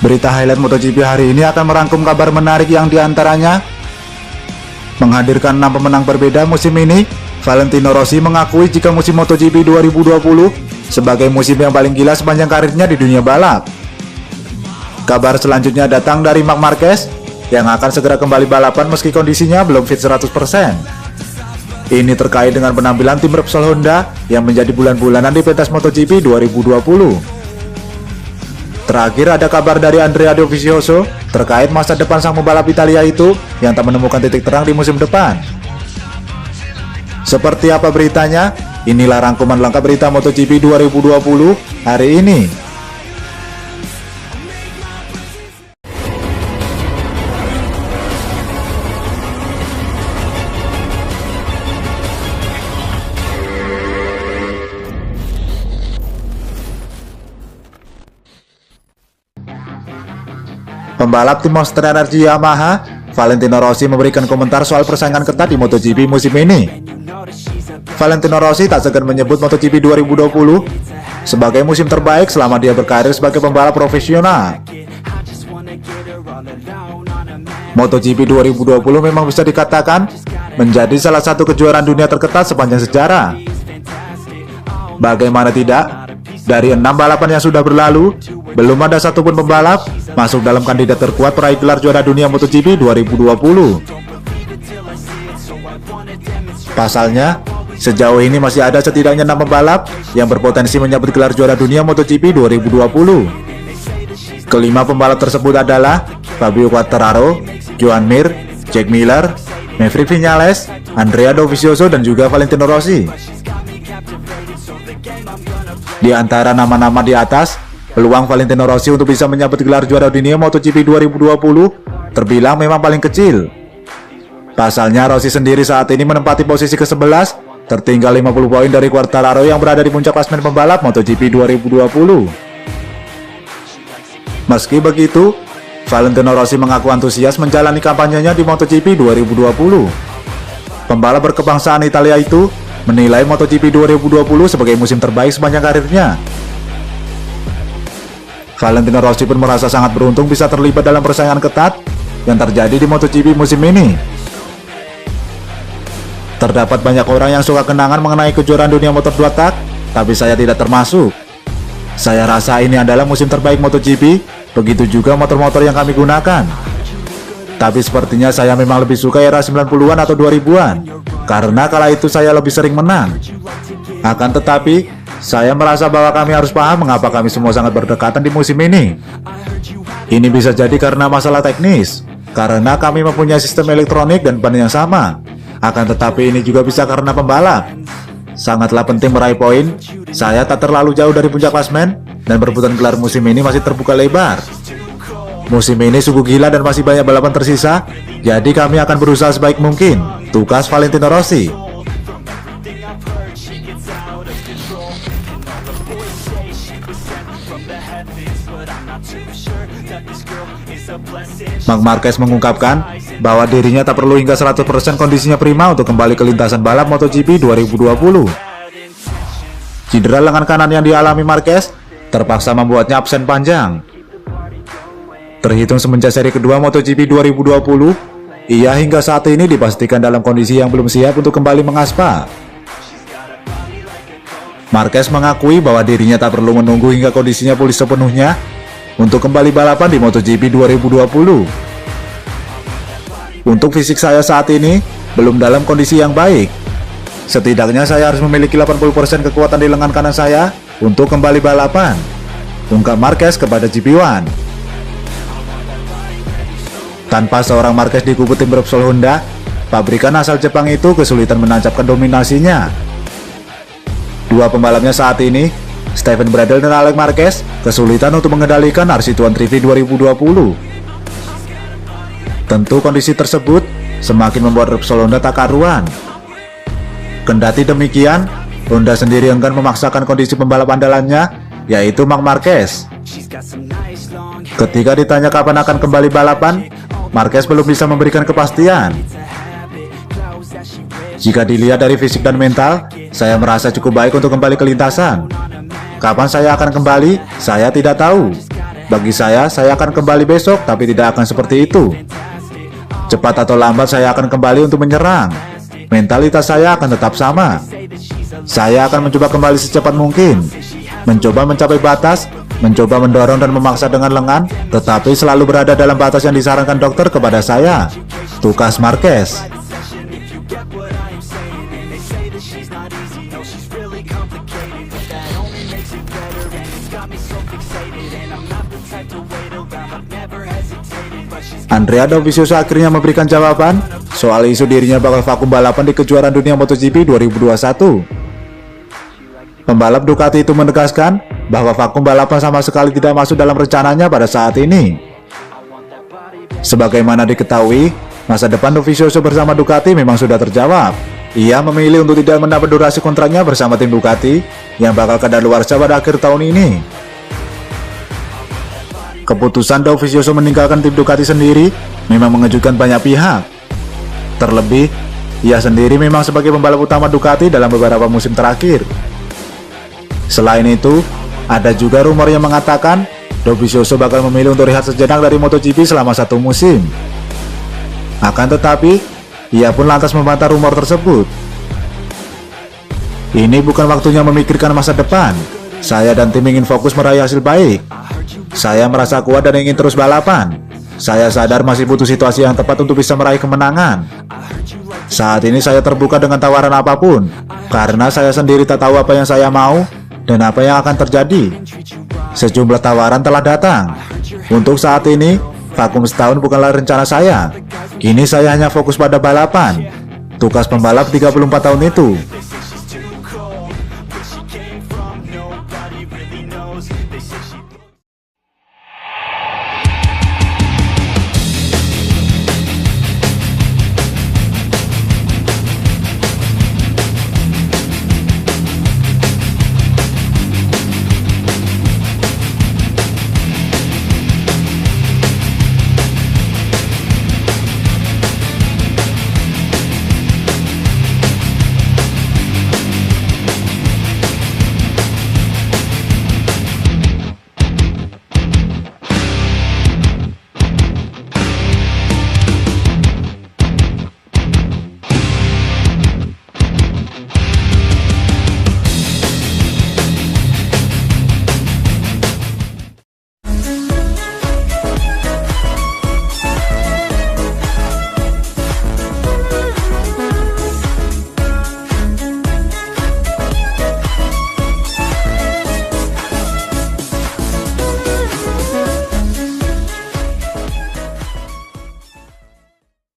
Berita highlight MotoGP hari ini akan merangkum kabar menarik yang diantaranya menghadirkan 6 pemenang berbeda musim ini. Valentino Rossi mengakui jika musim MotoGP 2020 sebagai musim yang paling gila sepanjang karirnya di dunia balap. Kabar selanjutnya datang dari Marc Marquez yang akan segera kembali balapan meski kondisinya belum fit 100%. Ini terkait dengan penampilan tim Repsol Honda yang menjadi bulan-bulanan di pentas MotoGP 2020. Terakhir ada kabar dari Andrea Dovizioso terkait masa depan sang pembalap Italia itu yang tak menemukan titik terang di musim depan. Seperti apa beritanya? Inilah rangkuman lengkap berita MotoGP 2020 hari ini. Pembalap tim Monster Energy Yamaha, Valentino Rossi memberikan komentar soal persaingan ketat di MotoGP musim ini. Valentino Rossi tak segan menyebut MotoGP 2020 sebagai musim terbaik selama dia berkarir sebagai pembalap profesional. MotoGP 2020 memang bisa dikatakan menjadi salah satu kejuaraan dunia terketat sepanjang sejarah. Bagaimana tidak, dari 6 balapan yang sudah berlalu, belum ada satupun pembalap masuk dalam kandidat terkuat peraih gelar juara dunia MotoGP 2020. Pasalnya, sejauh ini masih ada setidaknya 6 pembalap yang berpotensi menyabet gelar juara dunia MotoGP 2020. Kelima pembalap tersebut adalah Fabio Quartararo, Joan Mir, Jack Miller, Maverick Viñales, Andrea Dovizioso, dan juga Valentino Rossi. Di antara nama-nama di atas, peluang Valentino Rossi untuk bisa menyabet gelar juara dunia MotoGP 2020 terbilang memang paling kecil. Pasalnya Rossi sendiri saat ini menempati posisi ke-11, tertinggal 50 poin dari Quartararo yang berada di puncak klasemen pembalap MotoGP 2020. Meski begitu, Valentino Rossi mengaku antusias menjalani kampanyenya di MotoGP 2020. Pembalap berkebangsaan Italia itu menilai MotoGP 2020 sebagai musim terbaik sepanjang karirnya. Valentino Rossi pun merasa sangat beruntung bisa terlibat dalam persaingan ketat yang terjadi di MotoGP musim ini. Terdapat banyak orang yang suka kenangan mengenai kejuaraan dunia motor 2 tak, tapi saya tidak termasuk. Saya rasa ini adalah musim terbaik MotoGP, begitu juga motor-motor yang kami gunakan. Tapi sepertinya saya memang lebih suka era 90-an atau 2000-an, karena kala itu saya lebih sering menang. Akan tetapi, saya merasa bahwa kami harus paham mengapa kami semua sangat berdekatan di musim ini. Ini bisa jadi karena masalah teknis, karena kami mempunyai sistem elektronik dan ban yang sama. Akan tetapi ini juga bisa karena pembalap. Sangatlah penting meraih poin. Saya tak terlalu jauh dari puncak klasemen, dan perebutan gelar musim ini masih terbuka lebar. Musim ini sungguh gila dan masih banyak balapan tersisa, jadi kami akan berusaha sebaik mungkin, tugas Valentino Rossi. Marc Marquez mengungkapkan bahwa dirinya tak perlu hingga 100% kondisinya prima untuk kembali ke lintasan balap MotoGP 2020. Cedera lengan kanan yang dialami Marquez terpaksa membuatnya absen panjang. Terhitung semenjak seri kedua MotoGP 2020, ia hingga saat ini dipastikan dalam kondisi yang belum siap untuk kembali mengaspal. Marquez mengakui bahwa dirinya tak perlu menunggu hingga kondisinya pulih sepenuhnya untuk kembali balapan di MotoGP 2020. Untuk fisik saya saat ini belum dalam kondisi yang baik. Setidaknya saya harus memiliki 80% kekuatan di lengan kanan saya untuk kembali balapan, ungkap Marquez kepada GP1. Tanpa seorang Marquez di kubu tim Repsol Honda, pabrikan asal Jepang itu kesulitan menancapkan dominasinya. Dua pembalapnya saat ini, Steven Bradl dan Alex Marquez, kesulitan untuk mengendalikan RC2 2020. Tentu kondisi tersebut semakin membuat Repsol Honda tak karuan. Kendati demikian, Honda sendiri enggan memaksakan kondisi pembalap andalannya, yaitu Marc Marquez. Ketika ditanya kapan akan kembali balapan, Marquez belum bisa memberikan kepastian. Jika dilihat dari fisik dan mental, saya merasa cukup baik untuk kembali ke lintasan. Kapan saya akan kembali, saya tidak tahu. Bagi saya akan kembali besok, tapi tidak akan seperti itu. Cepat atau lambat saya akan kembali untuk menyerang. Mentalitas saya akan tetap sama. Saya akan mencoba kembali secepat mungkin. Mencoba mencapai batas, mencoba mendorong dan memaksa dengan lengan, tetapi selalu berada dalam batas yang disarankan dokter kepada saya. Tukas Marquez. Andrea Dovizioso akhirnya memberikan jawaban soal isu dirinya bakal vakum balapan di kejuaraan dunia MotoGP 2021. Pembalap Ducati itu menegaskan bahwa vakum balapan sama sekali tidak masuk dalam rencananya pada saat ini. Sebagaimana diketahui, masa depan Dovizioso bersama Ducati memang sudah terjawab. Ia memilih untuk tidak menambah durasi kontraknya bersama tim Ducati yang bakal kadaluarsa pada akhir tahun ini. Keputusan Dovizioso meninggalkan tim Ducati sendiri memang mengejutkan banyak pihak. Terlebih, ia sendiri memang sebagai pembalap utama Ducati dalam beberapa musim terakhir. Selain itu, ada juga rumor yang mengatakan Dovizioso bakal memilih untuk rehat sejenak dari MotoGP selama 1 musim. Akan tetapi, ia pun lantas membantah rumor tersebut. Ini bukan waktunya memikirkan masa depan. Saya dan tim ingin fokus meraih hasil baik. Saya merasa kuat dan ingin terus balapan. Saya sadar masih butuh situasi yang tepat untuk bisa meraih kemenangan. Saat ini saya terbuka dengan tawaran apapun, karena saya sendiri tak tahu apa yang saya mau dan apa yang akan terjadi. Sejumlah tawaran telah datang. Untuk saat ini, vakum setahun bukanlah rencana saya. Kini saya hanya fokus pada balapan. Tukas pembalap 34 tahun itu.